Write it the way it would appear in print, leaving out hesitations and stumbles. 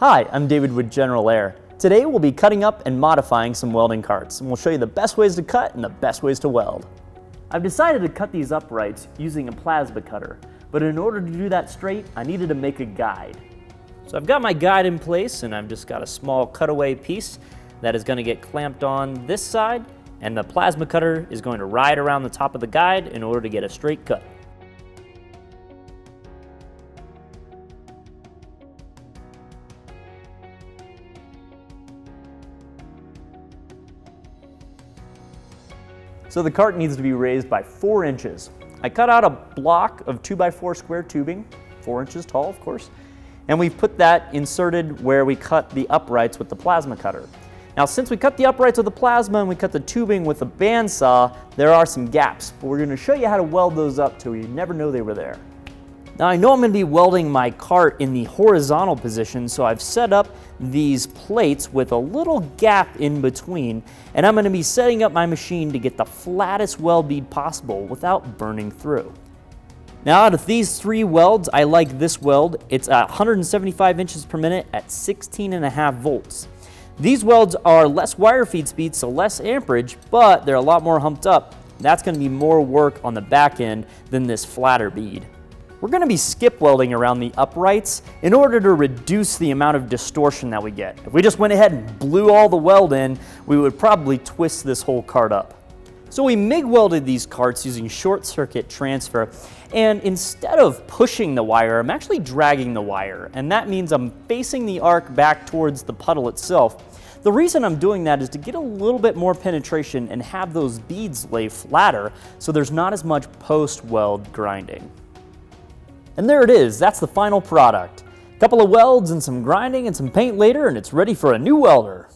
Hi, I'm David with General Air. Today we'll be cutting up and modifying some welding carts, and we'll show you the best ways to cut and the best ways to weld. I've decided to cut these uprights using a plasma cutter, but in order to do that straight, I needed to make a guide. So I've got my guide in place, and I've just got a small cutaway piece that is going to get clamped on this side, and the plasma cutter is going to ride around the top of the guide in order to get a straight cut. So the cart needs to be raised by 4 inches. I cut out a block of 2x4 square tubing, 4 inches tall of course, and we've put that inserted where we cut the uprights with the plasma cutter. Now since we cut the uprights with the plasma and we cut the tubing with a bandsaw, there are some gaps, but we're going to show you how to weld those up so you never know they were there. Now I know I'm going to be welding my cart in the horizontal position, so I've set up these plates with a little gap in between, and I'm going to be setting up my machine to get the flattest weld bead possible without burning through. Now out of these 3 welds, I like this weld. It's at 175 inches per minute at 16.5 volts. These welds are less wire feed speed, so less amperage, but they're a lot more humped up. That's going to be more work on the back end than this flatter bead. We're going to be skip welding around the uprights in order to reduce the amount of distortion that we get. If we just went ahead and blew all the weld in, we would probably twist this whole cart up. So we MIG welded these carts using short circuit transfer, and instead of pushing the wire, I'm actually dragging the wire, and that means I'm facing the arc back towards the puddle itself. The reason I'm doing that is to get a little bit more penetration and have those beads lay flatter so there's not as much post-weld grinding. And there it is, that's the final product. A couple of welds and some grinding and some paint later, and it's ready for a new welder.